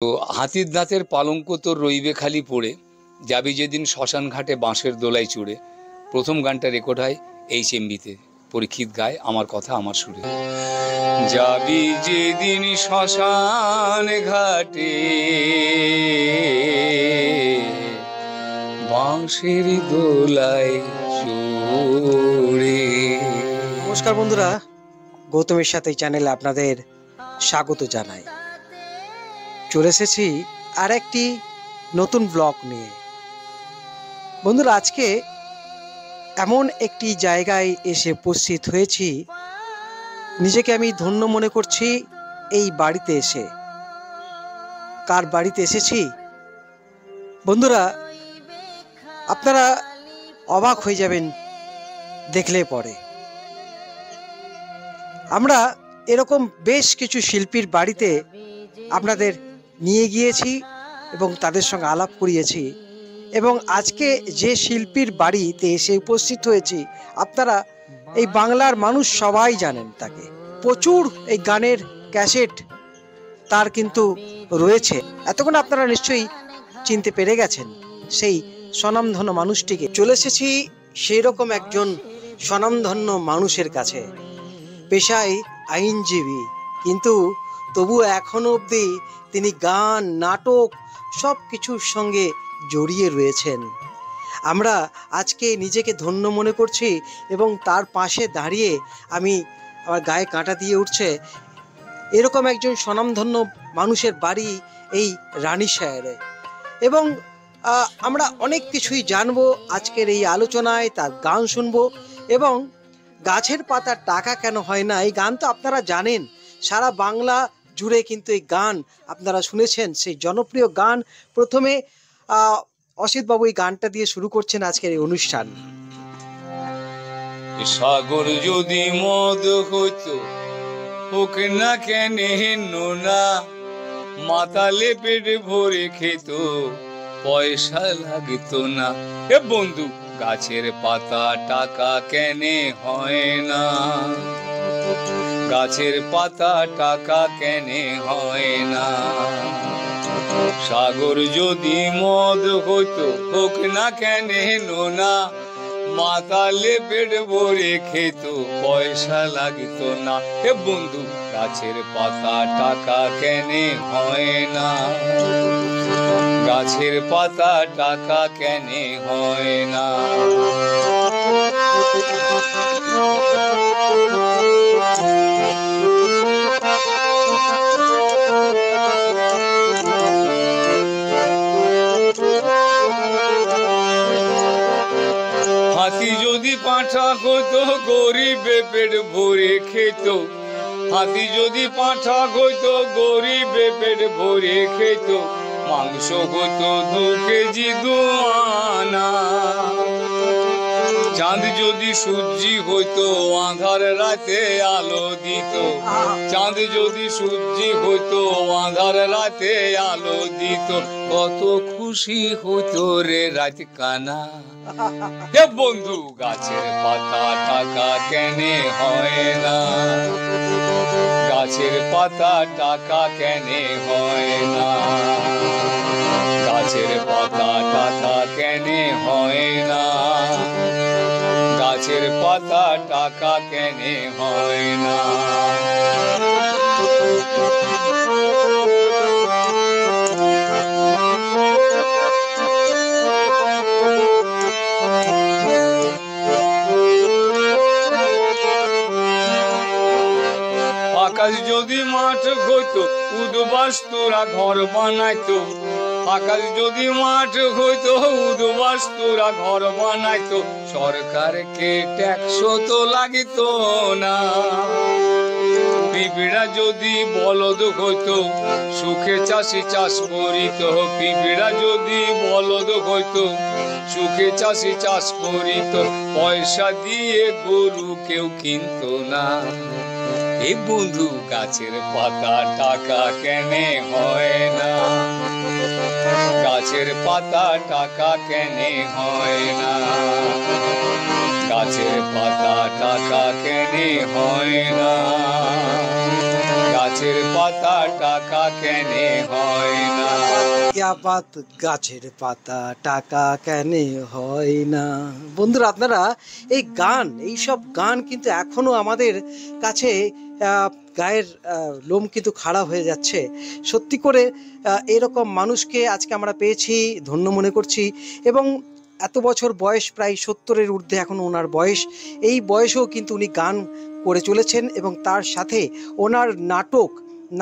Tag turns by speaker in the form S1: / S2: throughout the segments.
S1: তো হাতির দাঁতের পালঙ্ক তোর রইবে খালি পড়ে, যাবি যেদিন শ্মশান ঘাটে বাঁশের দোলায় চড়ে। প্রথম গানটা রেকর্ড হয় HMV-তে। পরীক্ষিত গায় আমার কথা আমার সুরে। যাবি যেদিন শ্মশান ঘাটে বাঁশের দোলায় চড়ে।
S2: নমস্কার বন্ধুরা, গৌতমের সাথে চ্যানেলে আপনাদের স্বাগত জানাই। চলে এসেছি আর একটি নতুন ব্লগ নিয়ে। বন্ধুরা, আজকে এমন একটি জায়গায় এসে উপস্থিত হয়েছি, নিজেকে আমি ধন্য মনে করছি এই বাড়িতে এসে। কার বাড়িতে এসেছি বন্ধুরা, আপনারা অবাক হয়ে যাবেন দেখলে পরে। আমরা এরকম বেশ কিছু শিল্পীর বাড়িতে আপনাদের নিয়ে গিয়েছি এবং তাদের সঙ্গে আলাপ করিয়েছি, এবং আজকে যে শিল্পীর বাড়িতে এসে উপস্থিত হয়েছি, আপনারা এই বাংলার মানুষ সবাই জানেন তাকে। প্রচুর এই গানের ক্যাসেট তার কিন্তু রয়েছে। এতক্ষণ আপনারা নিশ্চয়ই চিনতে পেরে গেছেন সেই স্বনামধন্য মানুষটিকে। চলে এসেছি সেই রকম একজন স্বনামধন্য মানুষের কাছে। পেশায় আইনজীবী, কিন্তু তবু এখনো অবধি তিনি গান, নাটক সব কিছুর সঙ্গে জড়িয়ে রয়েছেন। আমরা আজকে নিজেকে ধন্য মনে করছি এবং তার পাশে দাঁড়িয়ে আমার গায়ে কাঁটা দিয়ে উঠছে। এরকম একজন স্বনামধন্য মানুষের বাড়ি এই রানীশাহেরে, এবং আমরা অনেক কিছুই জানবো আজকের এই আলোচনায়। তার গান শুনবো, এবং গাছের পাতার টাকা কেন হয় না, এই গান তো আপনারা জানেন। সারা বাংলা জুড়ে কিন্তু এই গান আপনারা শুনেছেন, সেই জনপ্রিয় গান। প্রথমে অসিতবাবু এই গানটা দিয়ে শুরু করছেন আজকের এই অনুষ্ঠান।
S1: সাগর যদি মদ হইতো হোক না কেন নোনা, মাতালে পেট ভরে খেত পয়সা লাগতো না। এ বন্ধু, গাছের পাতা টাকা কেনে হয় না, গাছের পাতা টাকা কেনে হয় না। সাগর যদি মদ হইতো হোক না কেন নোনা, মাতালে পেট ভরে খেত পয়সা লাগতো না। হে বন্ধু, গাছের পাতা টাকা কেনে হয় না, গাছের পাতা টাকা কেনে হয় না। হাতি যদি পাঁঠা হতো গরিবে পেট ভরে খেত, হাতি যদি পাঁঠা হতো গরিবে পেট ভরে খেত, মাংস হতো 2 কেজি 2 আনা। চাঁদ যদি সূর্যি হইতো আঁধার রাতে আলো দিত, চাঁদ যদি সূর্যি হইতো আঁধার রাতে আলো দিত, কত খুশি হতো রে রাত কানা। হে বন্ধু, গাছের পাতা টাকা কেনে হয় না, গাছের পাতা টাকা কেনে হয় না, গাছের পাতা টাকা কেনে হয় না, গাছের পাতা টাকা কেনে হয় না। আকাশ যদি মাঠ হইতো উদ্বাস্তুরা ঘর বানাইতো, আকাশ যদি মাঠ হইতো উদ্বাস্তুরা ঘর বানাইতো, সরকারকে ট্যাক্স তো লাগিত না। পিঁপড়া যদি বলদ হইতো সুখে চাষি চাষ করিত, পিঁপড়া যদি বলদ হইতো সুখে চাষি চাষ করিত, পয়সা দিয়ে গরু কেউ কিনত না। এ বন্ধু, গাছের পাতা টাকা কেনে হয় না, গাছের গাছের পাতা টাকা কেনে হয় না, গাছের পাতা টাকা কেনে হয় না, গাছের পাতা টাকা কেনে হয় না।
S2: क्या बात, গাছের পাতা টাকা কেন হয় না। বন্ধুরা, আপনারা এই গান, এই সব গান কিন্তু এখনো আমাদের কাছে গায়ের লোম কিন্তু খাড়া হয়ে যাচ্ছে। সত্যি করে এরকম মানুষকে আজকে আমরা পেয়েছি, ধন্য মনে করছি। এবং এত বছর বয়স, প্রায় 70-এর ঊর্ধ্বে এখন ওনার বয়স। এই বয়সেও কিন্তু উনি গান করে চলেছেন এবং তার সাথে ওনার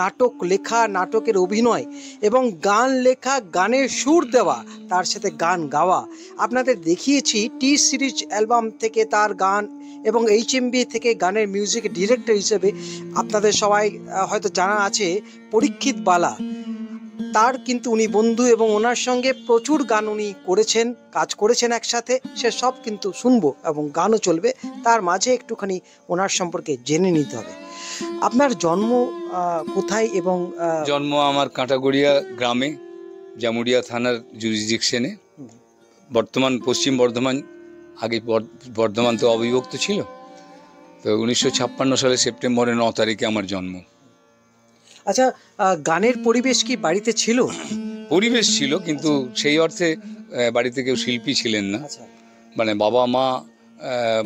S2: নাটক লেখা, নাটকের অভিনয় এবং গান লেখা, গানের সুর দেওয়া, তার সাথে গান গাওয়া। আপনাদের দেখিয়েছি টি সিরিজ অ্যালবাম থেকে তার গান, এবং HMV থেকে গানের মিউজিক ডিরেক্টর হিসেবে আপনাদের সবাই হয়তো জানা আছে পরীক্ষিত বালা। তার কিন্তু উনি বন্ধু এবং ওনার সঙ্গে প্রচুর গান উনি করেছেন, কাজ করেছেন একসাথে। সে সব কিন্তু শুনবো এবং গানও চলবে, তার মাঝে একটুখানি ওনার সম্পর্কে জেনে নিতে হবে। আপনার জন্ম কোথায়? এবং
S1: জন্ম আমার কাঁটাগড়িয়া গ্রামে, জামুরিয়া থানার জুরিসডিকশনে। বর্তমান পশ্চিম বর্ধমান, আগে বর্ধমান তো অবিভক্ত ছিল। তো 1956 সালে সেপ্টেম্বরের 9 তারিখে আমার জন্ম।
S2: আচ্ছা, গানের পরিবেশ কি বাড়িতে ছিল?
S1: পরিবেশ ছিল, কিন্তু সেই অর্থে বাড়িতে কেউ শিল্পী ছিলেন না।
S2: আচ্ছা,
S1: মানে বাবা মা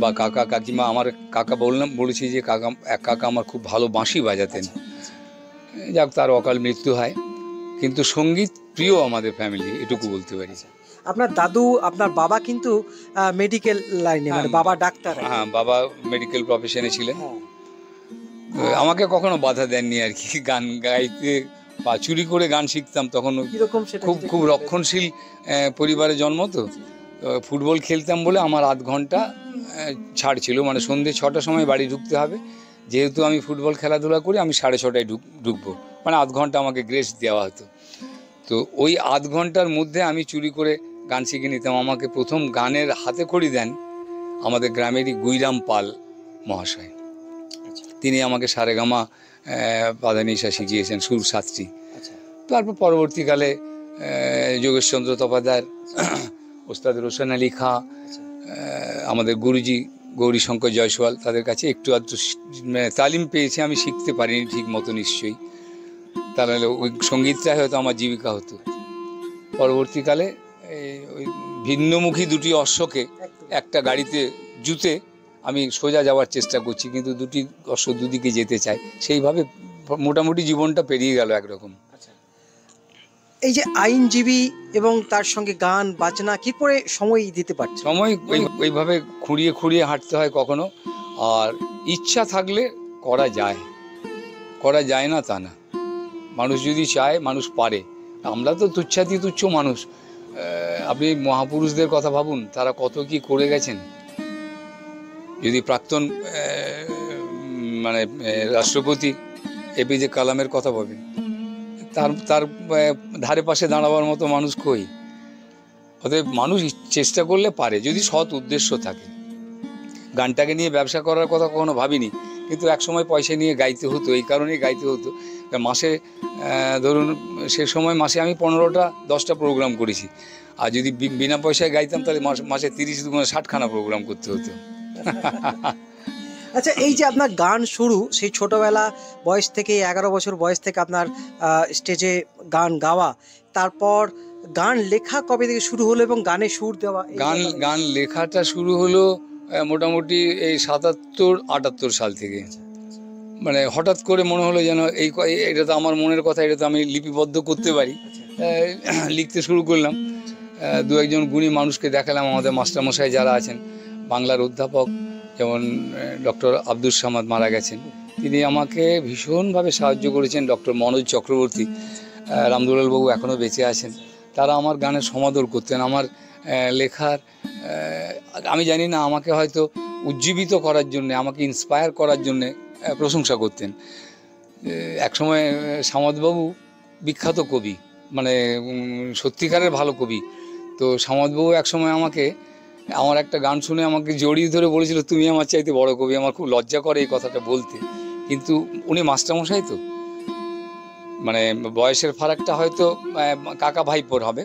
S1: বা কাকা কাকিমা, আমার কাকা বলেছি যে এক কাকা আমার খুব ভালো বাঁশি বাজাতেন। যাক, তার অকাল মৃত্যু হয়, কিন্তু সঙ্গীত প্রিয় আমাদের ফ্যামিলি, এটুকু বলতে পারি।
S2: আপনার দাদু, আপনার বাবা কিন্তু মেডিকেল লাইনে, মানে বাবা ডাক্তার।
S1: হ্যাঁ, বাবা মেডিকেল প্রফেশনে ছিলেন। আমাকে কখনো বাধা দেননি আর কি, গান গাইতে বা চুরি করে গান শিখতাম। তখন খুব রক্ষণশীল পরিবারে জন্ম, তো ফুটবল খেলতাম বলে আমার আধ ঘন্টা ছাড় ছিল। মানে সন্ধ্যে 6টার সময় বাড়ি ঢুকতে হবে, যেহেতু আমি ফুটবল খেলাধুলা করি, আমি 6:30টায় ঢুকবো, মানে আধ ঘন্টা আমাকে গ্রেস দেওয়া হতো। তো ওই আধ ঘন্টার মধ্যে আমি চুরি করে গান শিখে নিতাম। আমাকে প্রথম গানের হাতে খড়ি দেন আমাদের গ্রামেরই গুইরাম পাল মহাশয়। তিনি আমাকে সারেগামা পাদানিসা শিখিয়েছেন, সুর শাস্ত্রী। তারপর পরবর্তীকালে যোগেশচন্দ্র তপাদার, ওস্তাদ রোশন আলী খাঁ, আমাদের গুরুজি গৌরীশঙ্কর জয়সওয়াল, তাদের কাছে একটু আধটু তালিম পেয়েছি। আমি শিখতে পারিনি ঠিক মতো নিশ্চয়ই, তাহলে ওই সঙ্গীতটাই হয়তো আমার জীবিকা হতো। পরবর্তীকালে ওই ভিন্নমুখী দুটি অশ্বকে একটা গাড়িতে জুতে আমি সোজা যাওয়ার চেষ্টা করছি, কিন্তু দুটি অশ্ব দুদিকে যেতে চায়, সেইভাবে মোটামুটি জীবনটা পেরিয়ে গেল একরকম।
S2: এই যে আইনজীবী এবং তার সঙ্গে গান বাজনা, কি করে সময় দিতে পারছে?
S1: সময় ওইভাবে খুঁড়িয়ে হাঁটতে হয় কখনো, আর ইচ্ছা থাকলে করা যায় না তা না। মানুষ যদি চায়, মানুষ পারে। আমরা তো তুচ্ছ মানুষ। আপনি মহাপুরুষদের কথা ভাবুন, তারা কত কি করে গেছেন। যদি প্রাক্তন মানে রাষ্ট্রপতি APJ কালামের কথা ভাবেন, তার ধারে পাশে দাঁড়াবার মতো মানুষ কই। অতএব মানুষ চেষ্টা করলে পারে, যদি সৎ উদ্দেশ্য থাকে। গানটাকে নিয়ে ব্যবসা করার কথা কখনো ভাবিনি, কিন্তু একসময় পয়সা নিয়ে গাইতে হতো, এই কারণেই গাইতে হতো। মাসে ধরুন সে সময় মাসে আমি 15টা-10টা প্রোগ্রাম করেছি, আর যদি বিনা পয়সায় গাইতাম তাহলে মাসে 30-60খানা প্রোগ্রাম করতে হতো।
S2: আচ্ছা, এই যে আপনার গান শুরু সেই ছোটবেলা বয়স থেকে, 11 বছর বয়স থেকে আপনার স্টেজে গান গাওয়া, তারপর গান লেখা কবে থেকে শুরু হলো এবং গানে সুর দেওয়া?
S1: গান লেখাটা শুরু হলো মোটামুটি এই 77-78 সাল থেকে। মানে হঠাৎ করে মনে হলো যেন এটা তো আমার মনের কথা, এটা তো আমি লিপিবদ্ধ করতে পারি। লিখতে শুরু করলাম। দু একজন গুণী মানুষকে দেখালাম, আমাদের মাস্টারমশাই যারা আছেন, বাংলার অধ্যাপক যেমন ডক্টর আব্দুল সামাদ মারা গেছেন, তিনি আমাকে ভীষণভাবে সাহায্য করেছেন। ডক্টর মনোজ চক্রবর্তী, রামদুলাল বাবু এখনও বেঁচে আছেন, তারা আমার গানের সমাদর করতেন। আমার লেখার, আমি জানি না, আমাকে হয়তো উজ্জীবিত করার জন্যে, আমাকে ইন্সপায়ার করার জন্যে প্রশংসা করতেন। একসময় সামদবাবু বিখ্যাত কবি, মানে সত্যিকারের ভালো কবি। তো সামদবাবু একসময় আমার একটা গান শুনে আমাকে জড়িয়ে ধরে বলেছিল, তুমি আমার চাইতে বড় কবি। আমার খুব লজ্জা করে এই কথাটা বলতে, কিন্তু উনি মাস্টারমশাই, তো মানে বয়সের ফারাকটা হয়তো কাকা ভাইপোর হবে।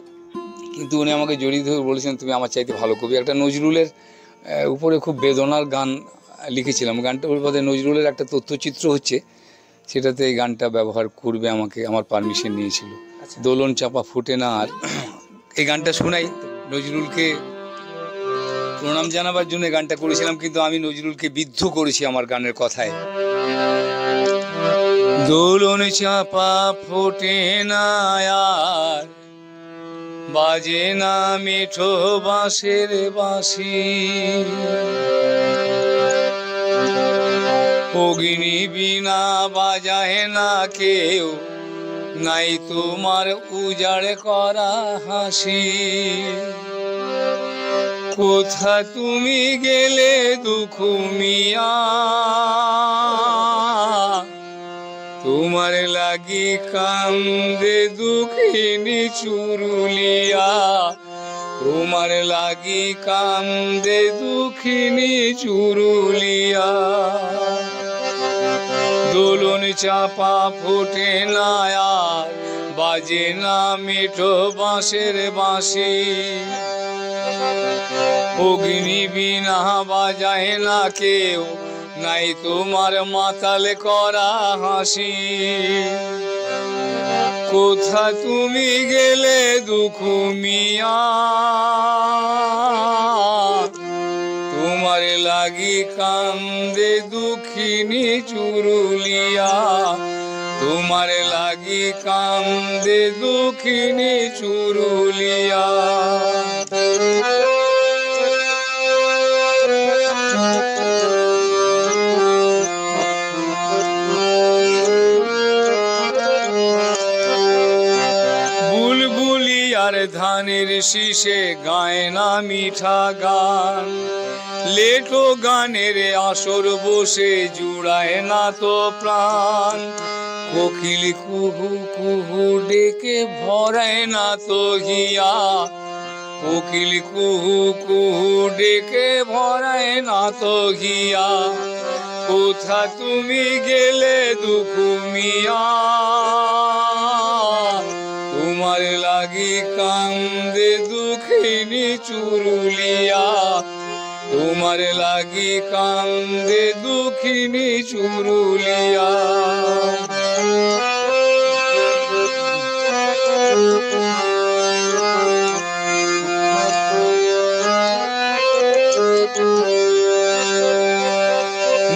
S1: কিন্তু উনি আমাকে জড়িয়ে ধরে বলেছেন তুমি আমার চাইতে ভালো কবি। একটা নজরুলের উপরে খুব বেদনার গান লিখেছিলাম, গানটা ওর মধ্যে নজরুলের একটা তথ্যচিত্র হচ্ছে, সেটাতে এই গানটা ব্যবহার করবে আমাকে, আমার পারমিশন নিয়েছিল। দোলন চাপা ফোটে না আর। এই গানটা শোনাই, নজরুলকে প্রণাম জানাবার জন্য গানটা করেছিলাম, কিন্তু আমি নজরুলকে বিদ্ধ করেছি আমার গানের কথায়। দোলন চাপা ফোটে না আর, বাজে না মিঠো বাঁশের বাঁশি, অগ্নি বিনা বাজায় না কেউ, নাই তোমার উজাড় করা হাসি। কোথা তুমি গেলে দুঃখ মিয়া, তোমার লাগি কান্দে দুঃখিনী চুরুলিয়া, তোমার লাগি কান্দে দুঃখিনী চুরুলিয়া। দোলন চাপা ফোটে না আর, বাজে না মিঠো বাঁশের বাঁশি, অগ্নি বিনা বাজায় না কেউ, নাই তোমার মাতাল করা হাসি। কোথা তুমি গেলে দুঃখ মিয়া, তোমার লাগি কান্দে দুঃখিনী চুরুলিয়া, তোমার লাগি কান্দে দুঃখিনী চুরুলিয়া। বুলবুলিয়ার ধানের শীষে গায় না মিঠা গান, লেটো গানের আসর বসে জুড়ায় না তো প্রাণ, কোকিল কুহু কুহু ডেকে ভরায় না তো হিয়া, কোকিল কুহু কুহু ডেকে ভরায় না তো হিয়া। কোথা তুমি গেলে দুঃখ মিয়া, তোমার লাগি কান্দে দুঃখিনী চুরুলিয়া, তোমার লাগি কান্দে দুঃখিনী চুরুলিয়া।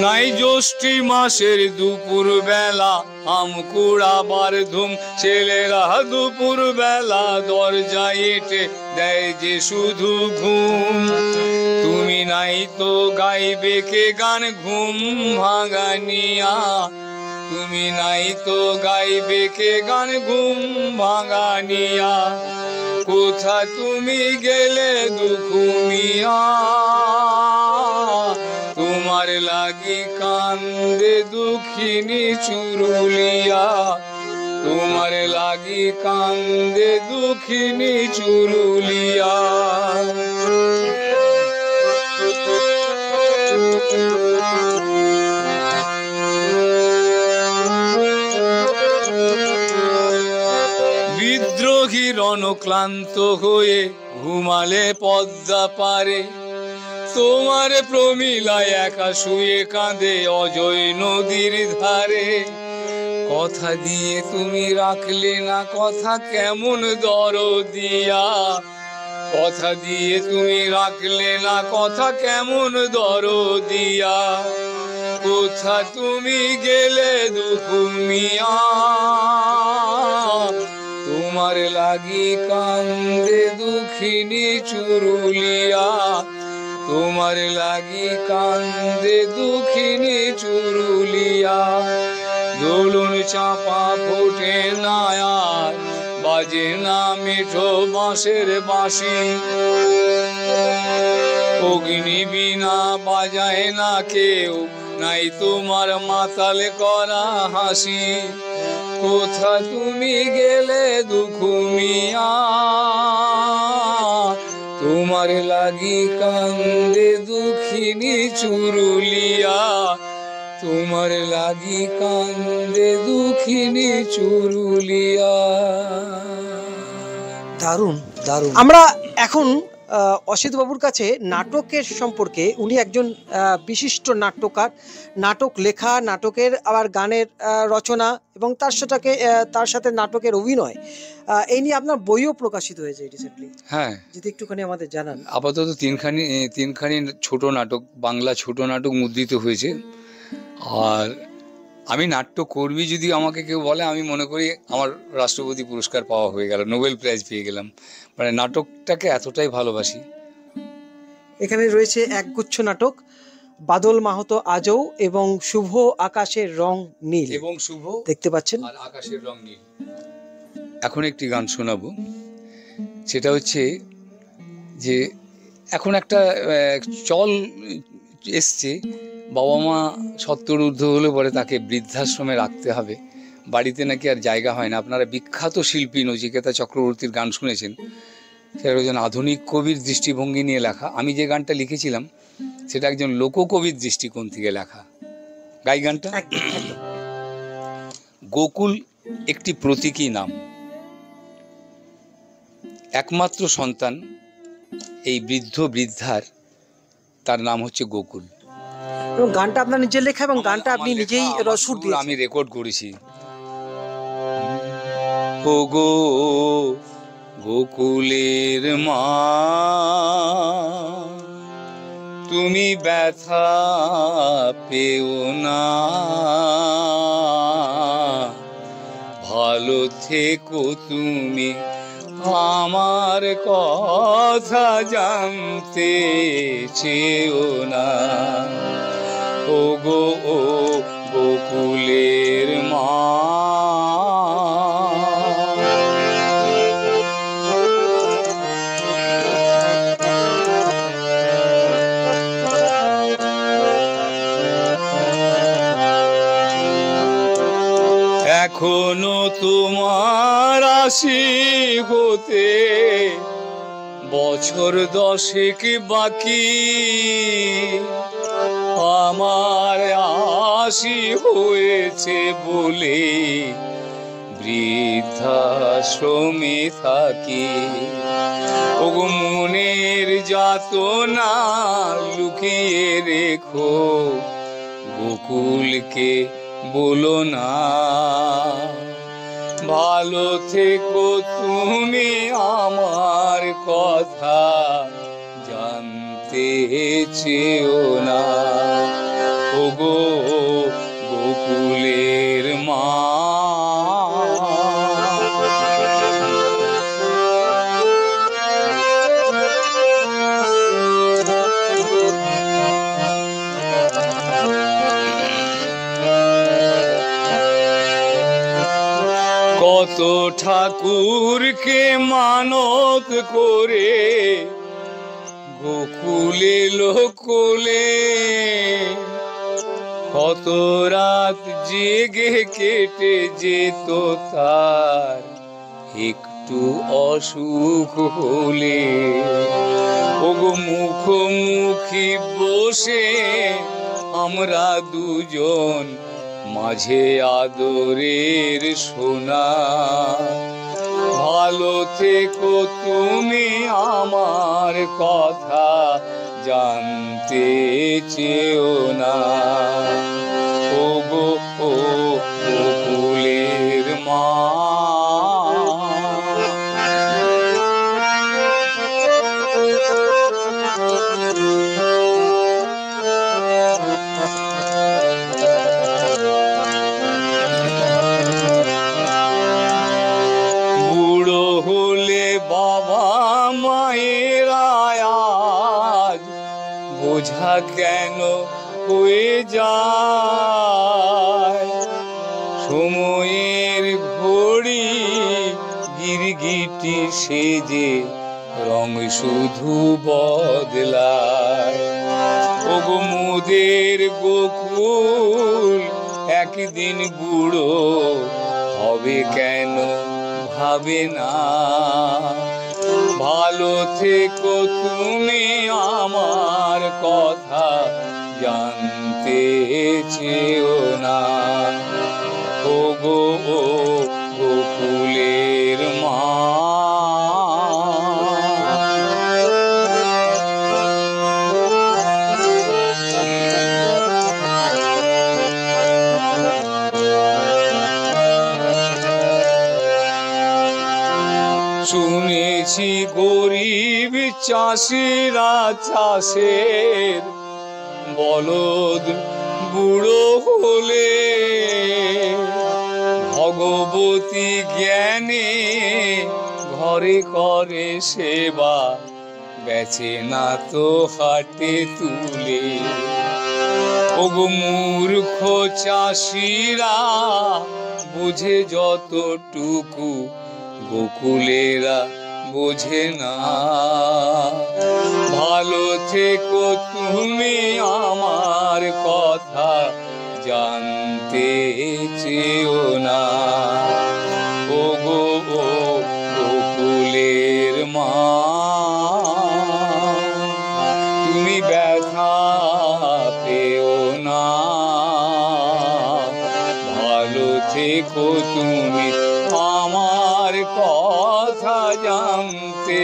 S1: নাই জ্যৈষ্ঠী মাসের দুপুর বেলা আম কুড়াবার ধুম, ছেলেরা দুপুর বেলা দরজায় এঁটে দেয় যে শুধু ঘুম, তুমি নাই তো গাইবে কে গান ঘুম ভাঙানিয়া, তুমি নাই তো গাইবে কে গান ঘুম ভাঙানিয়া। কোথা তুমি গেলে দুঃখ মিয়া, তোমার লাগি কান্দে দুঃখিনী চুরুলিয়া, তোমার লাগি কান্দে দুঃখিনী চুরুলিয়া। বিদ্রোহী রণক্লান্ত হয়ে ঘুমালে পদ্মা পারে, তোমার প্রমিলায় একা শুয়ে কাঁদে অজয় নদীর ধারে। কথা দিয়ে তুমি রাখলে না কথা কেমন দরদিয়া, কথা দিয়ে তুমি রাখলে না কথা কেমন দরদিয়া। কোথা তুমি গেলে দুঃখ মিয়া, তোমার লাগি কান্দে দুঃখিনী চুরুলিয়া, তোমার লাগি কান্দে দুঃখিনী চুরুলিয়া। দোলন চাপা ফোটে না আর, বাজে না মিঠো বাঁশের বাঁশি, অগ্নি বিনা বাজায় না কেউ, নাই তোমার মাতাল করা হাসি। কোথা তুমি গেলে দুঃখ মিয়া, তোমার লাগি কান্দে দুঃখিনী চুরুলিয়া, তোমার লাগি কান্দে দুঃখিনী চুরুলিয়া।
S2: দারুণ দারুণ। আমরা এখন অসিত বাবুর কাছে নাটকের সম্পর্কে, উনি একজন বিশিষ্ট নাট্যকার, নাটক লেখা, নাটকের আবার গানের রচনা এবং তার সাথে নাটকের অভিনয়, এই নিয়ে আপনার বইও প্রকাশিত হয়েছে রিসেন্টলি।
S1: হ্যাঁ,
S2: যদি একটুখানি আমাদের জানান।
S1: আপাতত তিনখানি ছোট নাটক, বাংলা ছোট নাটক মুদ্রিত হয়েছে। আর আমি নাট্যকর্মী যদি আমাকে কেউ বলে, আমি মনে করি আমার রাষ্ট্রপতি পুরস্কার পাওয়া হয়ে গেল, নোবেল প্রাইজ পেয়ে গেলাম। মানে নাটকটাকে এতটাই ভালোবাসি।
S2: এখানে রয়েছে একগুচ্ছ নাটক, বাদল মাহাতো আজও এবং শুভ আকাশের রং নীল,
S1: এবং শুভ
S2: দেখতে পাচ্ছেন,
S1: আর আকাশের রং নীল। এখন একটি গান শোনাবো, সেটা হচ্ছে যে এখন একটা চল এসছে, বাবা মা 70 ঊর্ধ্ব হলে পরে তাকে বৃদ্ধাশ্রমে রাখতে হবে, বাড়িতে নাকি আর জায়গা হয় না। আপনারা বিখ্যাত শিল্পী নচিকেতা চক্রবর্তীর গান শুনেছেন, সেটা একজন আধুনিক কবির দৃষ্টিভঙ্গি নিয়ে লেখা। আমি যে গানটা লিখেছিলাম সেটা একজন লোককবির দৃষ্টিকোণ থেকে লেখা। গাই গানটা। গোকুল একটি প্রতীকী নাম, একমাত্র সন্তান এই বৃদ্ধ বৃদ্ধার, তার নাম হচ্ছে গোকুল।
S2: এবং গানটা আপনার নিজের লেখা এবং গানটা আপনি নিজেই সুর দিয়েছেন।
S1: আমি রেকর্ড করেছি। ও গো গোকুলের মা, তুমি ব্যথা পেও না, ভালো থেকো তুমি, আমার কথা জানতে চেও না। ও গো ও গোকুলের মা। এখনো তোমার আশি হতে বছর 10 বাকি, আমার আশি হয়েছে বলে বৃদ্ধাশ্রমে থাকি। ওগো মনের যাতনা লুকিয়ে রেখো, গোকুলকে বলো না, ভালো থেকো তুমি, আমার কথা জানতে চেও না। ওগো গোকুলের মা। কত ঠাকুরকে মানত করে গোকুলে লোকলে, কত রাত জেগে কেটে যেত তার একটু অসুখ হলে। ওগো মুখোমুখি বসে আমরা দুজন, মাঝে আদরের সোনা, ভালো থেকো তুমি, আমার কথা জানতে চেও না। ওগো ও গোকুলের মা। বুড়ো হলে বাবা মায়েরা আজ বোঝা কেন হয়ে যায়, সময়ের ঘড়ি গিরগিটি সেজে রং শুধু বদলায়। ওগো মোদের গোকুল একদিন বুড়ো হবে কেন ভাবে না, ভালো থেকো তুমি, আমার কথা জানতে চেও না। ওগো ও গোকুলের মা। শুনেছি গরিব চাষিরা চাষের বলদ বুড়ো হলে ভগবতী জ্ঞানে ঘরে করে সেবা, বেচে না তো হাটে তুলে। ওগো মূর্খ চাষিরা বুঝে যতটুকু, গোকুলেরা বোঝে না। ভালো থেকো তুমি আমার কথা জানতে চেও না। ওগো ও গোকুলের মা, তুমি ব্যথা পেও না। ভালো থেকো তুমি আমার কথা জানতে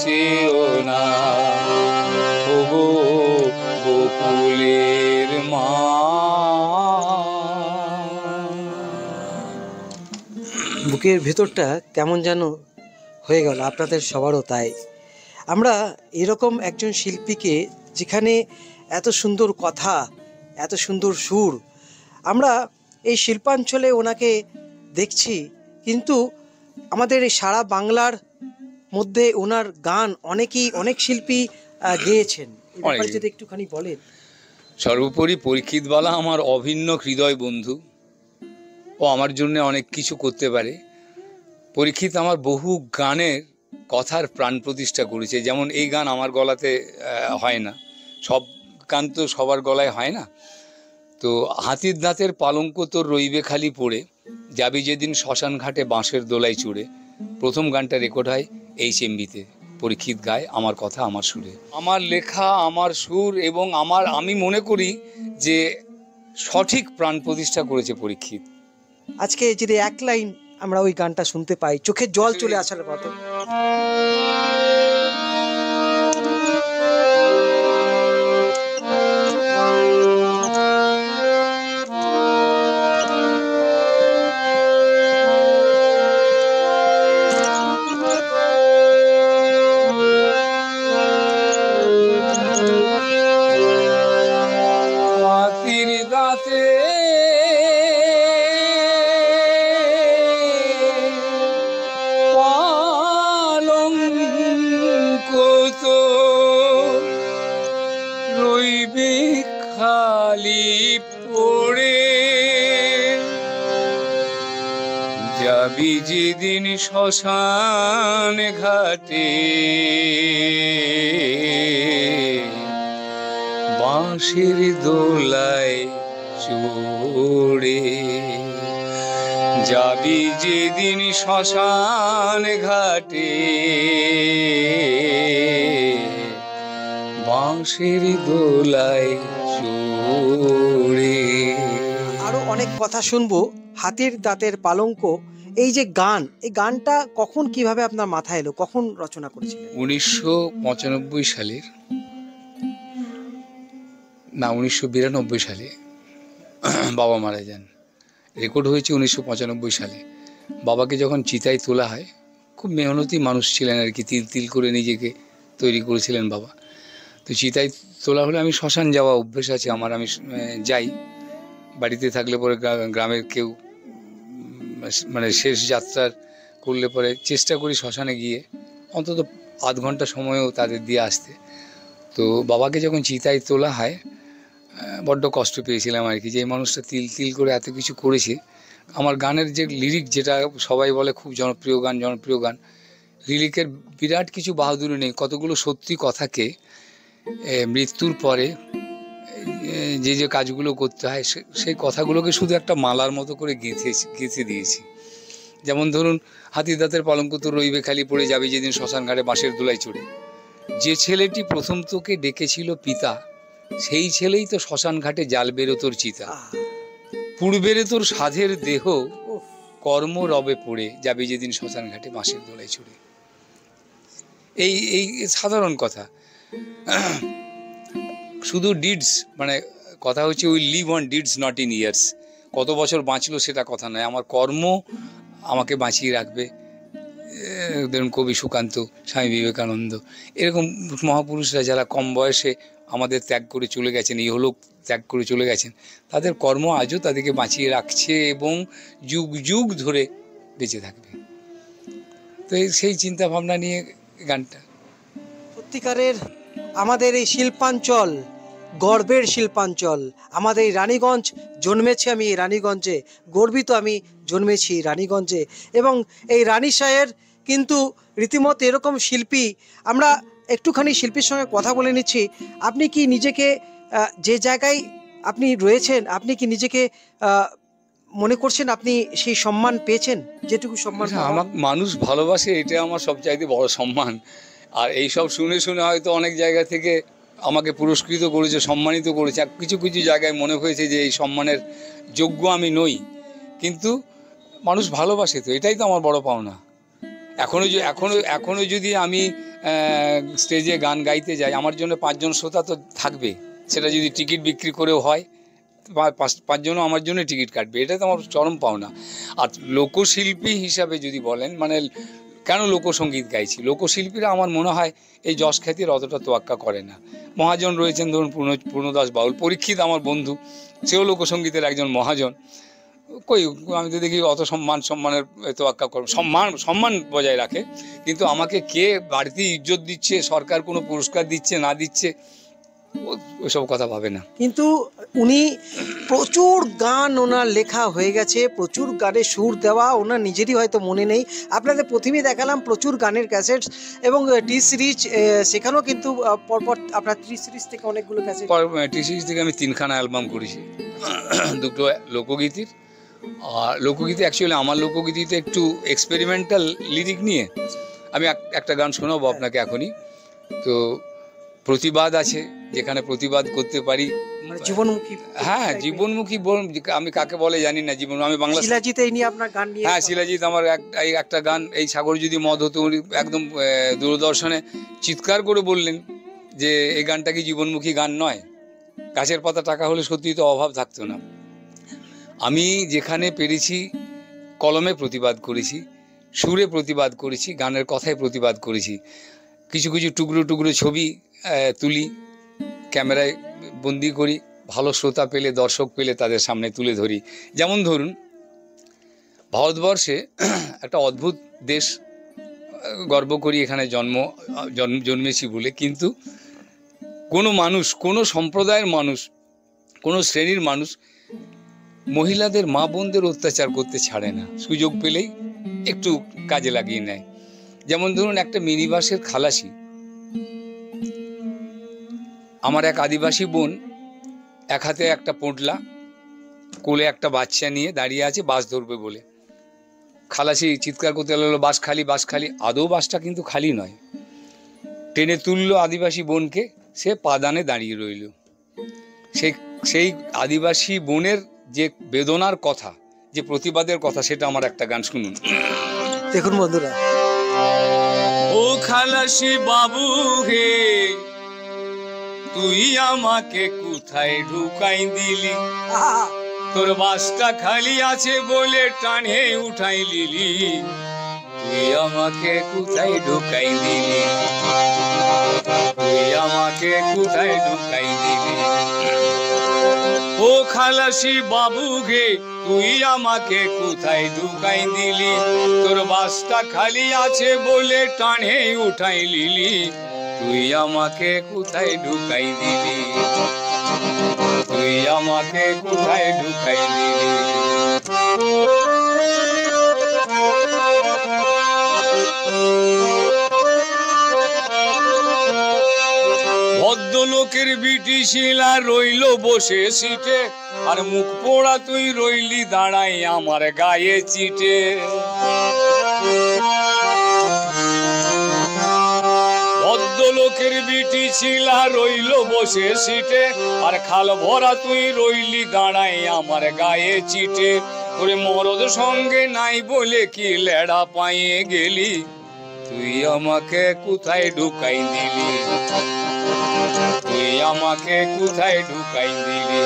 S1: চেও না। ওগো গোকুলের মা।
S2: বুকের ভেতরটা কেমন যেন হয়ে গেল, আপনাদের সবারও তাই। আমরা এরকম একজন শিল্পীকে, যেখানে এত সুন্দর কথা, এত সুন্দর সুর, আমরা এই শিল্পাঞ্চলে ওনাকে দেখছি, কিন্তু আমাদের এই সারা বাংলার মধ্যে ওনার গান অনেক শিল্পী গেয়েছেন। এই ব্যাপারে যদি একটুখানি বলেন।
S1: সর্বোপরি পরীক্ষিতবালা আমার অভিন্ন হৃদয় বন্ধু, ও আমার জন্য অনেক কিছু করতে পারে। পরীক্ষিত আমার বহু গানের কথার প্রাণ প্রতিষ্ঠা করেছে। যেমন এই গান আমার গলাতে হয় না, সব গান তো সবার গলায় হয় না। তো হাতির দাঁতের পালঙ্ক তোর রইবে খালি পড়ে, যাবি যেদিন শ্মশান ঘাটে বাঁশের দোলায় চড়ে, প্রথম গানটা রেকর্ড হয় HMV-তে। পরীক্ষিত গায় আমার কথা আমার সুরে। আমার লেখা, আমার সুর এবং আমি মনে করি যে সঠিক প্রাণ প্রতিষ্ঠা করেছে পরীক্ষিত।
S2: আজকে যদি এক লাইন আমরা ওই গানটা শুনতে পাই, চোখের জল চলে আসার মতো।
S1: হাতির দাঁতে পালঙ্ক তো রইবে খালি পড়ে, যাবি যেদিন শ্মশান ঘাটে বাঁশের দোলায় চড়ে। যাবি যেদিন শ্মশান ঘাটে বাঁশের দোলায় চড়ে।
S2: আরো অনেক কথা শুনবো। হাতির দাঁতের পালঙ্ক, এই যে গান, এই গানটা কখন কিভাবে আপনার মাথায় এলো, কখন রচনা করেছিলেন?
S1: 1995 সালের, না 1992 সালে বাবা মারা যান। রেকর্ড হয়েছে 1995 সালে। বাবাকে যখন চিতায় তোলা হয়, খুব মেহনতি মানুষ ছিলেন আর কি, তিল তিল করে নিজেকে তৈরি করেছিলেন বাবা। তো চিতায় তোলা হলে আমি শ্মশান যাওয়া অভ্যেস আছে আমার, আমি যাই। বাড়িতে থাকলে পরে গ্রামের কেউ মানে শেষ যাত্রার করলে পরে চেষ্টা করি শ্মশানে গিয়ে অন্তত আধ ঘন্টা সময়ও তাদের দিয়ে আসতে। তো বাবাকে যখন চিতায় তোলা হয়, বড্ড কষ্ট পেয়েছিলাম আর কি, যে এই মানুষটা তিল তিল করে এত কিছু করেছে। আমার গানের যে লিরিক, যেটা সবাই বলে খুব জনপ্রিয় গান, লিরিকের বিরাট কিছু বাহাদুরি নেই। কতগুলো সত্যি কথাকে মৃত্যুর পরে যে কাজগুলো করতে হয়, সেই কথাগুলোকে শুধু একটা মালার মতো করে গেঁথে দিয়েছি। যেমন ধরুন, হাতির দাঁতের পালঙ্ক তো রইবে খালি পড়ে, যাবে যেদিন শ্মশান ঘাটে বাঁশের দোলায় চড়ে। যে ছেলেটি প্রথম তোকে ডেকেছিল পিতা, সেই ছেলেই তো শ্মশান ঘাটে জাল বেরো তোর চিতা। পূর্বেরে তোর সাধের দেহ কর্ম রবে পড়ে, যাবে যেদিন শ্মশান ঘাটে বাঁশের দোলায় চড়ে। এই সাধারণ কথা। শুধু ডিডস, মানে কথা হচ্ছে will live on deeds not in years. কত বছর বাঁচলো সেটা কথা নয়, আমার কর্ম আমাকে বাঁচিয়ে রাখবে। ধরুন কবি সুকান্ত, স্বামী বিবেকানন্দ, এরকম মহাপুরুষরা যারা কম বয়সে আমাদের ত্যাগ করে চলে গেছেন, ইহলোক ত্যাগ করে চলে গেছেন, তাদের কর্ম আজও তাদেরকে বাঁচিয়ে রাখছে এবং যুগ যুগ ধরে বেঁচে থাকবে। তো সেই চিন্তা ভাবনা নিয়ে গানটা।
S2: সত্যিকারের আমাদের এই শিল্পাঞ্চল, গর্বের শিল্পাঞ্চল, আমাদের এই রানীগঞ্জ, জন্মেছি আমি এই রানীগঞ্জে, গর্বিত আমি জন্মেছি রানীগঞ্জে। এবং এই রানীশাহের কিন্তু রীতিমতো এরকম শিল্পী, আমরা একটুখানি শিল্পীর সঙ্গে কথা বলে নিচ্ছি। আপনি কি নিজেকে যে জায়গায় আপনি রয়েছেন, আপনি কি নিজেকে মনে করছেন আপনি সেই সম্মান পেয়েছেন যেটুকু সম্মান?
S1: আমার মানুষ ভালোবাসে, এটা আমার সবচাইতে বড় সম্মান। আর এইসব শুনে শুনে হয়তো অনেক জায়গা থেকে আমাকে পুরস্কৃত করেছে, সম্মানিত করেছে, আর কিছু কিছু জায়গায় মনে হয়েছে যে এই সম্মানের যোগ্য আমি নই, কিন্তু মানুষ ভালোবাসে, তো এটাই তো আমার বড় পাওনা। এখনও যদি আমি স্টেজে গান গাইতে যাই, আমার জন্য 5 জন শ্রোতা তো থাকবে, সেটা যদি টিকিট বিক্রি করেও হয়, 5 জনও আমার জন্য টিকিট কাটবে, এটা তো আমার চরম পাওনা। আর লোকশিল্পী হিসাবে যদি বলেন, মানে কেন লোকসঙ্গীত গাইছি, লোকশিল্পীরা আমার মনে হয় এই যশ খ্যাতির অতটা তোয়াক্কা করে না। মহাজন রয়েছেন, ধরুন পূর্ণদাস বাউল, পরীক্ষিত আমার বন্ধু, সেও লোকসঙ্গীতের একজন মহাজন। কই আমি তো দেখি অত সম্মানের তোয়াক্কা করে, সম্মান বজায় রাখে, কিন্তু আমাকে কে বাড়তি ইজ্জত দিচ্ছে, সরকার কোনো পুরস্কার দিচ্ছে না দিচ্ছে, ওইসব কথা ভাবে না।
S2: কিন্তু উনি প্রচুর গান ওনার লেখা হয়ে গেছে, প্রচুর গানে সুর দেওয়া ওনার নিজেরই হয়তো মনে নেই। আপনাদের প্রথমেই দেখালাম প্রচুর গানের ক্যাসেটস এবং টি সিরিজ, সেখানেও কিন্তু পরপর আপনার টি সিরিজ থেকে অনেকগুলো ক্যাসেট।
S1: টি সিরিজ থেকে আমি 3খানা অ্যালবাম করেছি, 2টো লোকগীতির। আর লোকগীতি অ্যাকচুয়ালি আমার লোকগীতিতে একটু এক্সপেরিমেন্টাল লিরিক নিয়ে আমি একটা গান শোনাবো আপনাকে এখনই। তো প্রতিবাদ আছে, যেখানে প্রতিবাদ করতে পারি,
S2: জীবনমুখী।
S1: হ্যাঁ জীবনমুখী, আমি কাকে বলে জানি না, জীবন আমি বাংলা।
S2: শিলাজিৎ এই নিয়ে আপনার গান নিয়ে?
S1: হ্যাঁ শিলাজিৎ আমার একটা গান, এই সাগর যদি মদ হতো, উনি একদম দূরদর্শনে চিৎকার করে বললেন যে এই গানটা কি জীবনমুখী গান নয়? গাছের পাতা টাকা হলে সত্যিই তো অভাব থাকতো না। আমি যেখানে পেরেছি কলমে প্রতিবাদ করেছি, সুরে প্রতিবাদ করেছি, গানের কথায় প্রতিবাদ করেছি। কিছু কিছু টুকরো টুকরো ছবি তুলি, ক্যামেরায় বন্দি করি, ভালো শ্রোতা পেলে, দর্শক পেলে তাদের সামনে তুলে ধরি। যেমন ধরুন, ভারতবর্ষে একটা অদ্ভুত দেশ, গর্ব করি এখানে জন্মেছি বলে, কিন্তু কোনো মানুষ, কোনো সম্প্রদায়ের মানুষ, কোনো শ্রেণীর মানুষ মহিলাদের, মা বোনদের অত্যাচার করতে ছাড়ে না, সুযোগ পেলেই একটু কাজে লাগিয়ে নেয়। যেমন ধরুন, একটা মিনি বাসের খালাসি, আমার এক আদিবাসী বোন, এক হাতে একটা পোঁটলা, কোলে একটা বাচ্চা নিয়ে দাঁড়িয়ে আছে বাস ধরবে বলে। খালাসি চিৎকার করতে লাগলো, বাস খালি, বাস খালি। আদৌ বাসটা কিন্তু খালি নয়, টেনে তুললো আদিবাসী বোনকে, সে পাদানে দাঁড়িয়ে রইল। সেই আদিবাসী বোনের যে বেদনার কথা, যে প্রতিবাদের কথা, সেটা আমার একটা গান শুনুন।
S2: দেখুন বন্ধুরা।
S1: ও খালাসি বাবু হে, তুই আমাকে কোথায় ঢুকাই দিলি? তোর বাসটা খালি আছে বলে টানে উঠাই লিলি, তুই আমাকে কোথায় ঢুকাই দিলি? তুই আমাকে কোথায় ঢুকাই দিলি? ও খালাসি বাবু গে, তুই আমাকে কোথায় ঢুকাই দিলি? তোর বাসটা খালি আছে বলে টানে উঠাই লিলি, তুই আমাকে কোথায় ঢুকাই দিলি? তুই আমাকে কোথায় ঢুকাই দিলি? ভদ্রলোকের বিটি শিলা রইল বসে সিটে, আর মুখ পোড়া তুই রইলি দাঁড়াই আমার গায়ে চিটে। ভদ্রলোকের বিটি শিলা রইল বসে সিটে, আর খাল ভরা তুই রইলি দাঁড়াই আমার গায়ে চিটে। ওরে মরদ সঙ্গে নাই বলে কি লেড়া পাইয়ে গেলি, তুই আমাকে কোথায় ঢুকাই দিলি? তুই আমাকে কোথায় ঢুকাই দিলি?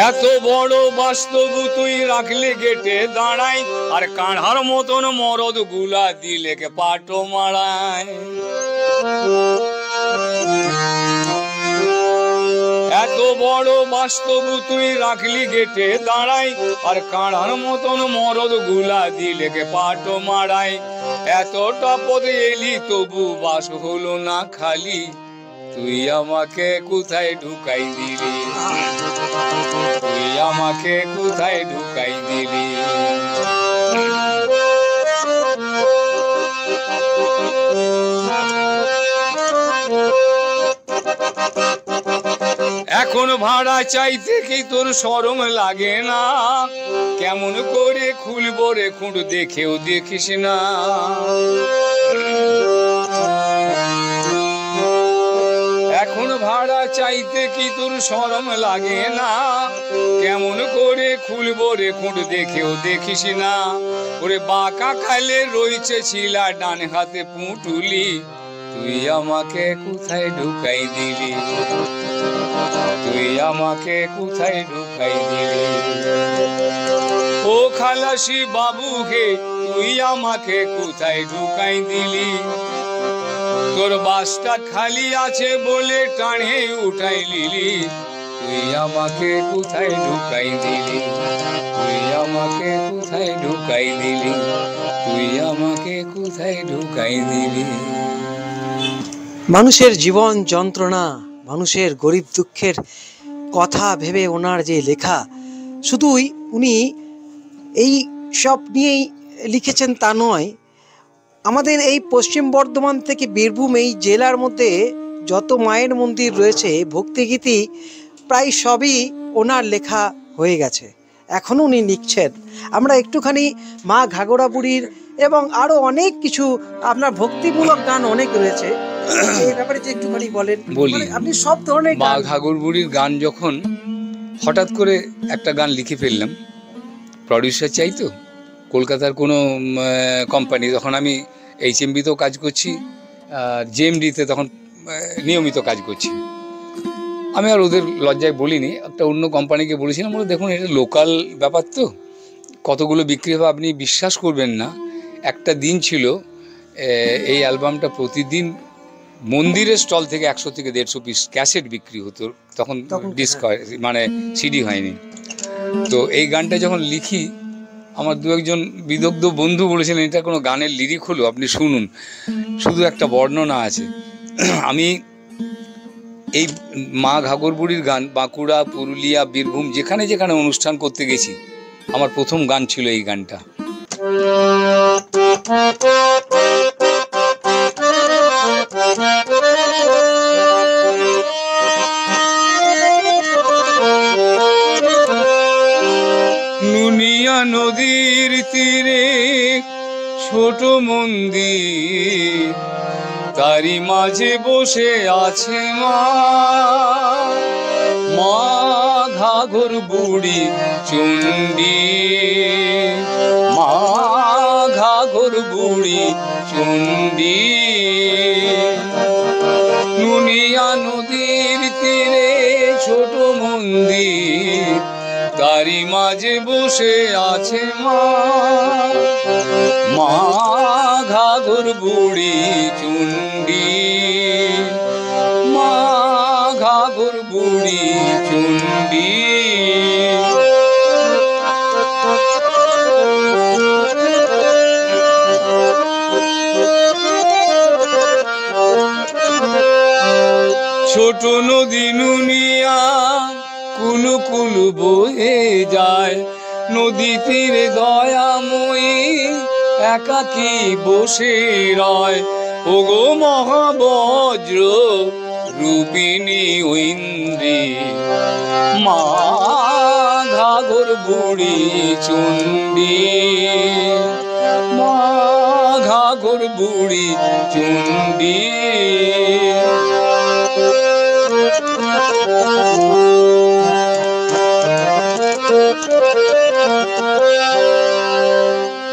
S1: এত বড় বাস্তব তুই রাখলে গেটে দাঁড়াই, আর কাঁড়ার মতন মরদ গুলা দিলে কে পাটো মারায়। এত বড় বাস্তব তুই রাখলি গেটে দাঁড়াই, আর কাঁড়ার মতন মরদ গুলা দিলে কে পাটো মারায়। এতটা পদে এলি তবু বাস হলো না খালি, তুই আমাকে কোথায় ঢুকাই দিলি, তুই আমাকে কোথায় ঢুকাই দিলি। এখন ভাড়া চাইতে কি তোর শরম লাগে না, কেমন করে খুলবো রে খুঁট দেখেও দেখিস না। এখন ভাড়া চাইতে কি তোর শরম লাগে না, কেমন করে খুলবো রে খুঁট দেখেও দেখিস না। ওরে বাঁকা খালে রয়েছে ছিলা ডান হাতে পুঁটুলি, তুই আমাকে কোথায় ঢুকাই দিলি, তুই আমাকে কোথায় ঢুকাই দিলি। ও খালাসি বাবুকে তুই আমাকে কোথায় ঢুকাই দিলি, তোর বাসটা খালি আছে বলে টানে উঠাই লিলি, তুই আমাকে কোথায় ঢুকাই দিলি, তুই আমাকে কোথায় ঢুকাই দিলি, তুই আমাকে কোথায় ঢুকাই দিলি।
S2: মানুষের জীবন যন্ত্রণা, মানুষের গরিব দুঃখের কথা ভেবে ওনার যে লেখা, শুধুই উনি এই সব নিয়েই লিখেছেন তা নয়, আমাদের এই পশ্চিম বর্ধমান থেকে বীরভূম এই জেলার মধ্যে যত মায়ের মন্দির রয়েছে, ভক্তিগীতি প্রায় সবই ওনার লেখা হয়ে গেছে, এখনও উনি লিখছেন। আমরা একটুখানি মা ঘাগরা বুড়ির এবং আরও অনেক কিছু আপনার ভক্তিমূলক গান অনেক রয়েছে, এই ব্যাপারে যে একটুখানি বলেন।
S1: বলি,
S2: আপনি সব ধরনের
S1: মা ঘাগর বুড়ির গান যখন হঠাৎ করে একটা গান লিখে ফেললাম, প্রডিউসার চাই তো, কলকাতার কোনো কোম্পানি, তখন আমি HMB-তেও কাজ করছি আর JMD-তে তখন নিয়মিত কাজ করছি। আমি আর ওদের লজ্জায় বলিনি, একটা অন্য কোম্পানিকে বলেছিলাম, বলে দেখুন এটা লোকাল ব্যাপার তো, কতগুলো বিক্রি হবে আপনি বিশ্বাস করবেন না। একটা দিন ছিল এই অ্যালবামটা প্রতিদিন মন্দিরের স্টল থেকে 100 থেকে 150 পিস ক্যাসেট বিক্রি হতো, তখন ডিস্ক মানে সিডি হয়নি। তো এই গানটা যখন লিখি, আমার দু একজন বিদগ্ধ বন্ধু বলেছিলেন এটা কোনো গানের লিরিক হলো, আপনি শুনুন, শুধু একটা বর্ণনা আছে। আমি এই মা ঘাগর বুড়ির গান বাঁকুড়া, পুরুলিয়া, বীরভূম যেখানে যেখানে অনুষ্ঠান করতে গেছি, আমার প্রথম গান ছিল এই গানটা। নুনিয়া নদীর তীরে ছোট মন্দির, তারি মাঝে বসে আছে মা, মা ঘাগর বুড়ি চণ্ডী, মা ঘাগর বুড়ি চণ্ডী। নুনিয়া নদীর তীরে ছোট মন্দির, তারি মাঝে বসে আছে মা, মা ঘাগর বুড়ি চণ্ডী, মা ঘাগর বুড়ি চণ্ডী। ছোট নদী নুনিয়া কুলু কুলু বয়ে যায়, নদী তীরে দয়াময়ী একাকী বসে রয়। ওগো মহাবজ্র রূপিণী ঐন্দ্রী, মা ঘাগর বুড়ি চণ্ডী, মা ঘাগর বুড়ি চণ্ডী।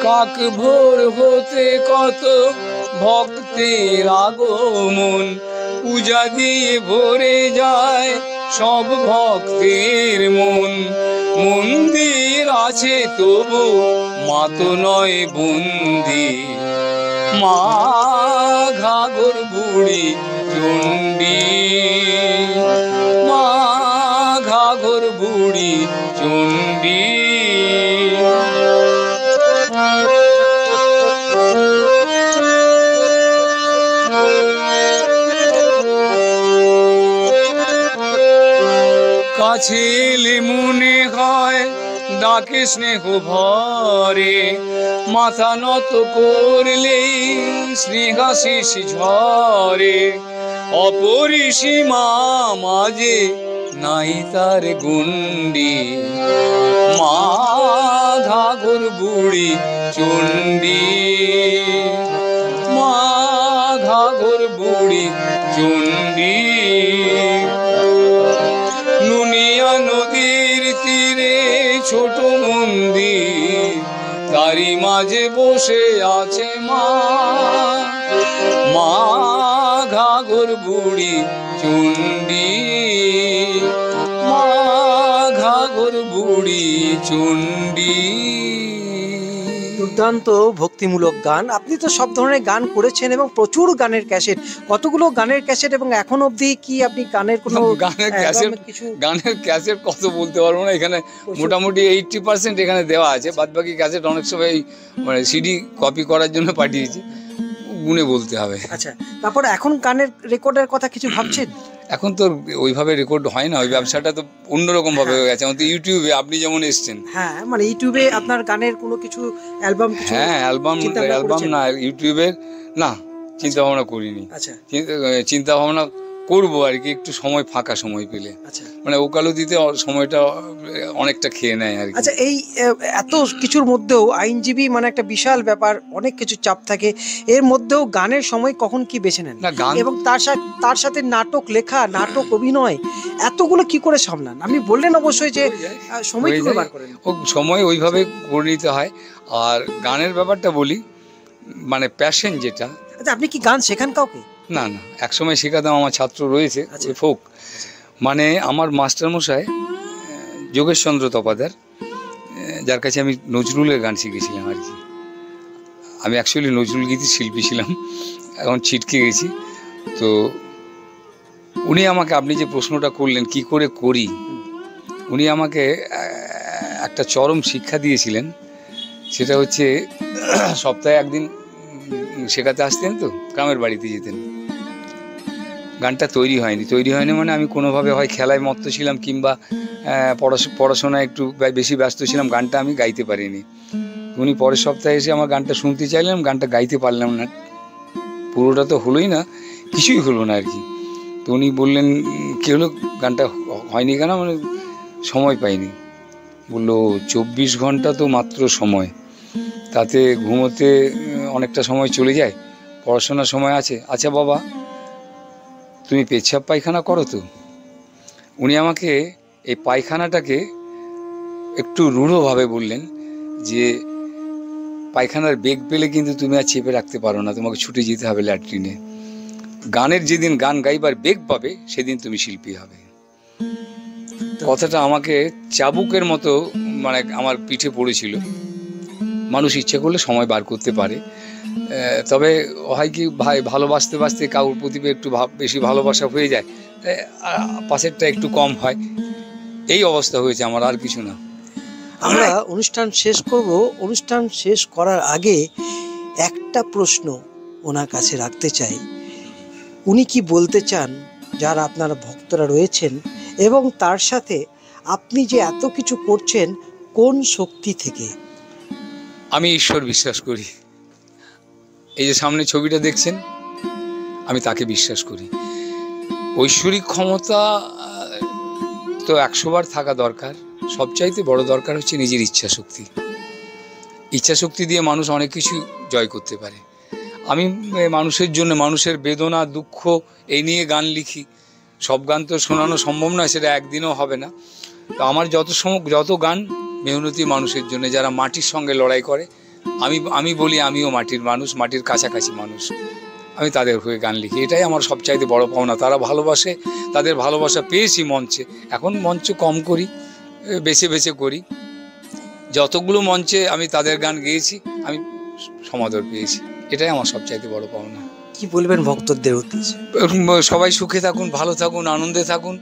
S1: কাক ভোর হতে কত ভক্তের আগমন, পূজা দিয়ে ভরে যায় সব ভক্তের মন। মন্দির আছে তবু মা তো নয় বন্দি, মা ঘাগর বুড়ি চণ্ডী, মা ঘাগর বুড়ি চণ্ডী। কাছে এলে মনে হয় ডাকে স্নেহ ভরে, মাথা নত করলেই স্নেহাশিস ঝরে। অপরিসীমা মাঝে নাই তার গুন্ডি, মা ঘাগর বুড়ি চণ্ডী, মা ঘাগর বুড়ি চণ্ডী। নুনিয়া নদীর তীরে ছোট মন্দির, তারি মাঝে বসে আছে মা, মা ঘাগর বুড়ি চণ্ডী, মা ঘাগর বুড়ি চণ্ডী।
S2: দুর্দান্ত ভক্তিমূলক গান। আপনি তো সব ধরনের গান করেছেন এবং প্রচুর গানের ক্যাসেট, কতগুলো গানের ক্যাসেট, এবং এখন অবধি কি আপনি গানের কোনো
S1: গানের ক্যাসেট,
S2: কিছু?
S1: গানের ক্যাসেট কত বলতে পারবো না, এখানে মোটামুটি 80% এখানে দেওয়া আছে, বাদবাকি ক্যাসেট অনেক সময় মানে সিডি কপি করার জন্য পাঠিয়েছি, গুনে বলতে হবে।
S2: আচ্ছা, তারপর এখন গানের রেকর্ডের কথা কিছু ভাবছেন?
S1: এখন তো ওইভাবে রেকর্ড হয় না, ওই ব্যবসাটা তো অন্যরকম ভাবে হয়ে গেছে। আমাদের ইউটিউবে আপনি যেমন এসছেন,
S2: হ্যাঁ, মানে ইউটিউবে আপনার গানের কোনো কিছু অ্যালবাম কিছু?
S1: হ্যাঁ, অ্যালবাম না, ইউটিউবের না, চিন্তা ভাবনা করিনি।
S2: আচ্ছা,
S1: চিন্তা ভাবনা করবো আর কি, একটু সময় ফাঁকা সময় পেলে।
S2: আচ্ছা,
S1: মানে ওকালতিতে সময়টা অনেকটা খেয়ে নেয় আর কি।
S2: আচ্ছা, এই এত কিছুর মধ্যেও আইনজীবী মানে একটা বিশাল ব্যাপার, অনেক কিছু চাপ থাকে, এর মধ্যেও গানের সময় কখন কি বেছে নেন?
S1: না, গান
S2: এবং তার সাথে নাটক লেখা, নাটক অভিনয়, এতগুলো কি করে সামলান? আপনি বললেন অবশ্যই যে সময় কি করে বার করেন?
S1: ও সময় ওইভাবে করে নিতে হয়। আর গানের ব্যাপারটা বলি, মানে প্যাশন যেটা।
S2: আচ্ছা, আপনি কি গান শেখান কাউকে?
S1: না না, একসময় শেখাতাম, আমার ছাত্র রয়েছে ফোক, মানে আমার মাস্টারমশাই যোগেশচন্দ্র তপাদার, যার কাছে আমি নজরুলের গান শিখেছিলাম আর কি। আমি অ্যাকচুয়ালি নজরুল গীতির শিল্পী ছিলাম, এখন ছিটকে গেছি। তো উনি আমাকে, আপনি যে প্রশ্নটা করলেন কি করে করি, উনি আমাকে একটা চরম শিক্ষা দিয়েছিলেন। সেটা হচ্ছে সপ্তাহে একদিন শেখাতে আসতেন, তো গ্রামের বাড়িতে যেতেন। গানটা তৈরি হয়নি মানে আমি কোনোভাবে হয় খেলায় মত্ত ছিলাম, কিংবা পড়াশোনায় একটু বেশি ব্যস্ত ছিলাম, গানটা আমি গাইতে পারিনি। উনি পরের সপ্তাহে এসে আমার গানটা শুনতে চাইলাম, গানটা গাইতে পারলাম না, পুরোটা তো হলোই না, কিছুই হলো না আর কি। তো উনি বললেন, কী হলো, গানটা হয়নি কেন? মানে সময় পাইনি। বললো 24 ঘন্টা তো মাত্র সময়, তাতে ঘুমোতে অনেকটা সময় চলে যায়, পড়াশোনার সময় আছে। আচ্ছা বাবা, তুমি পেচ্ছাপ পায়খানা করো তো? উনি আমাকে এই পায়খানাটাকে একটু রূঢ়ভাবে বললেন যে পায়খানার বেগ পেলে কিন্তু তুমি আর চেপে রাখতে পারো না, তোমাকে ছুটে যেতে হবে ল্যাট্রিনে। গানের যেদিন গান গাইবার বেগ পাবে সেদিন তুমি শিল্পী হবে। কথাটা আমাকে চাবুকের মতো মানে আমার পিঠে পড়েছিল। মানুষ ইচ্ছে করলে সময় বার করতে পারে, তবে হয় কি ভাই, ভালোবাসতে বাসতে কাউর প্রতি একটু বেশি ভালোবাসা হয়ে যায়, পাশেরটা একটু কম হয়, এই অবস্থা হয়েছে আমার, আর কিছু না।
S2: আমরা অনুষ্ঠান শেষ করব। অনুষ্ঠান শেষ করার আগে একটা প্রশ্ন ওনার কাছে রাখতে চাই। উনি কি বলতে চান যারা আপনারা ভক্তরা রয়েছেন, এবং তার সাথে আপনি যে এত কিছু করছেন কোন শক্তি থেকে?
S1: আমি ঈশ্বর বিশ্বাস করি। এই যে সামনে ছবিটা দেখছেন, আমি তাকে বিশ্বাস করি। ঐশ্বরিক ক্ষমতা তো 100 বার থাকা দরকার, সবচাইতে বড় দরকার হচ্ছে নিজের ইচ্ছা শক্তি। ইচ্ছা শক্তি দিয়ে মানুষ অনেক কিছু জয় করতে পারে। আমি মানুষের জন্য, মানুষের বেদনা দুঃখ এই নিয়ে গান লিখি। সব গান তো শোনানো সম্ভব নয়, সেটা একদিনও হবে না। তো আমার যত গান মেহনতি মানুষের জন্য, যারা মাটির সঙ্গে লড়াই করে। আমি বলি আমিও মাটির মানুষ, মাটির কাছাকাছি মানুষ। আমি তাদের হয়ে গান লিখি, এটাই আমার সবচাইতে বড় পাওনা। তারা ভালোবাসে, তাদের ভালোবাসা পেয়েছি মঞ্চে। এখন মঞ্চ কম করি, বেছে বেছে করি। যতগুলো মঞ্চে আমি তাদের গান গেয়েছি আমি সমাদর পেয়েছি, এটাই আমার সবচাইতে বড় পাওনা।
S2: কি বলবেন ভক্তদের উদ্দেশ্যে?
S1: সবাই সুখে থাকুন, ভালো থাকুন, আনন্দে থাকুন,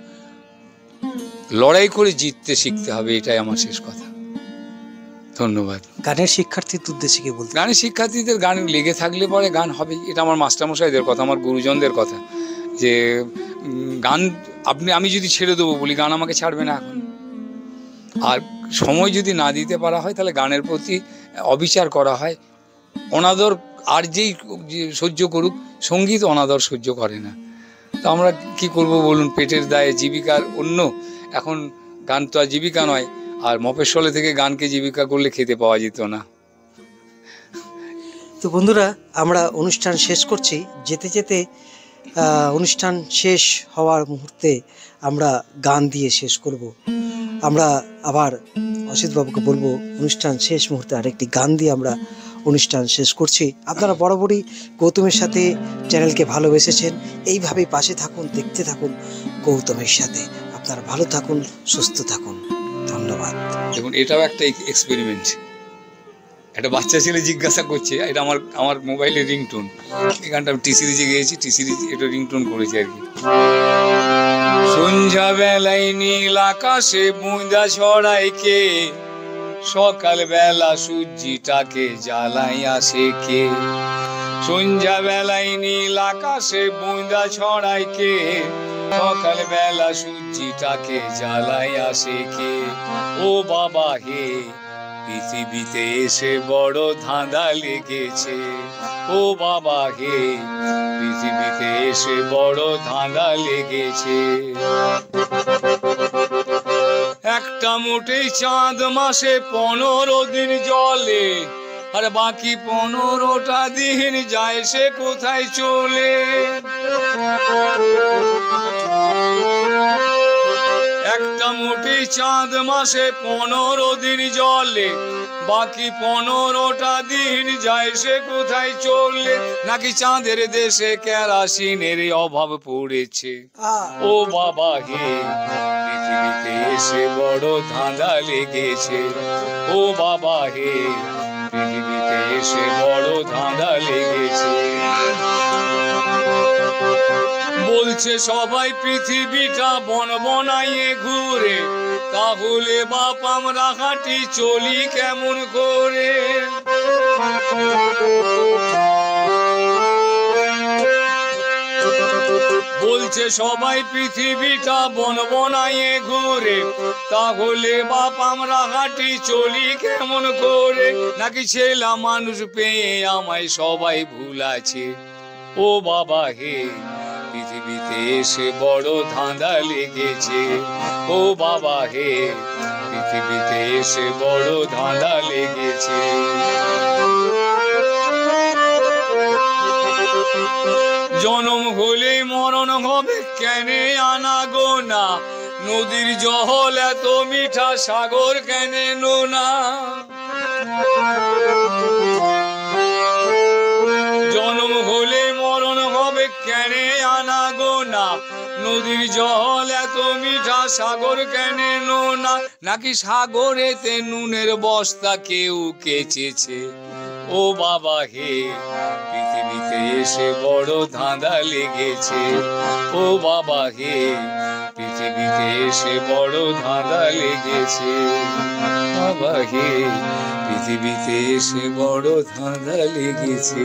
S1: লড়াই করে জিততে শিখতে হবে, এটাই আমার শেষ কথা। ধন্যবাদ।
S2: গানের শিক্ষার্থীদের উদ্দেশ্যে কি বলতে?
S1: গানের শিক্ষার্থীদের গান লেগে থাকলে পরে গান হবেই, এটা আমার মাস্টারমশাইদের কথা, আমার গুরুজনদের কথা, যে গান আমি যদি ছেড়ে দেবো বলি, গান আমাকে ছাড়বে না এখন। আর সময় যদি না দিতে পারা হয় তাহলে গানের প্রতি অবিচার করা হয়, অনাদর। আর যেই সহ্য করুক, সঙ্গীত অনাদর সহ্য করে না। তো আমরা কি করব বলুন, পেটের দায়ে, জীবিকার অন্য। এখন গান তো আর জীবিকা নয়, আর মফস্বলে থেকে গানকে জীবিকা করলে খেতে পাওয়া যেত না।
S2: তো বন্ধুরা, আমরা অনুষ্ঠান শেষ করছি। যেতে যেতে অনুষ্ঠান শেষ হওয়ার মুহূর্তে আমরা গান দিয়ে শেষ করব। আমরা আবার অসিতবাবুকে বলবো, অনুষ্ঠান শেষ মুহূর্তে আরেকটি গান দিয়ে আমরা অনুষ্ঠান শেষ করছি। আপনারা বরাবরই গৌতমের সাথে চ্যানেলকে ভালোবেসেছেন, এইভাবেই পাশে থাকুন, দেখতে থাকুন গৌতমের সাথে। আপনারা ভালো থাকুন, সুস্থ থাকুন, ধন্যবাদ।
S1: দেখুন, এটাও একটা এক্সপেরিমেন্ট। একটা বাচ্চা ছেলে জিজ্ঞাসা করছে, এটা আমার মোবাইলের রিংটোন। এই গানটা আমি টি সিরিজে গিয়েছি, টি সিরিজ এটা রিংটোন করেছি আর কি। সন্ধ্যা বেলায় নীল আকাশে বুঁদা ছড়ায় কে, সকাল বেলা সূর্যিটাকে জ্বালাই আসে কে। সন্ধ্যা বেলায় নীল আকাশে বুঁদা ছড়ায় কে, সকাল বেলা সূর্যিটাকে জ্বালাই আসে কে। ও বাবা হে, পৃথিবীতে এসে বড় ধাঁধা লেগেছে। ও বাবা হে, পৃথিবীতে এসে বড় ধাঁধা লেগেছে। একটা মোটেই চাঁদ মাসে 15 দিন জলে, আর বাকি 15টা দিন যায় সে কোথায় চলে। একটা মোটেই চাঁদ মাসে 15 দিন জলে, বাকি 15টা দিন যায় সে কোথায় চলে। নাকি চাঁদের দেশে কেরাসিনের অভাব পড়েছে। ও বাবা হে, পৃথিবীতে এসে বড় ধাঁধা লেগেছে। ও বাবা হে, পৃথিবীতে এসে বড় ধাঁধা লেগেছে। বলছে সবাই পৃথিবীটা বন বনাইয়ে ঘুরে, তাহলে বাপ আমরা হাঁটি চলি কেমন করে। বলছে সবাই পৃথিবীটা বন বনাইয়ে ঘুরে, তাহলে বাপ আমরা হাঁটি চলি কেমন করে। নাকি ছেলা মানুষ পেয়ে আমায় সবাই ভুল আছে। ও বাবা হে, পৃথিবীতে এসে বড় ধাঁধা লেগেছে। ও বাবা হে, পৃথিবীতে এসে বড় ধাঁধা লেগেছে। জনম হলে মরণ হবে কেনে আনা গোনা, নদীর জল এত মিঠা সাগর কেনে নোনা। জনম হলে মরণ হবে কেনে আনা গোনা, নদীর জল এত মিঠা সাগর কেনে নোনা। নাকি সাগরেতে নুনের বস্তা কেউ কেচেছে। ও বাবা হে, পৃথিবীতে এসে বড় ধাঁধা লেগেছে। ও বাবা হে, পৃথিবীতে এসে বড় ধাঁধা লেগেছে। বাবা হে, পৃথিবীতে এসে বড় ধাঁধা লেগেছে।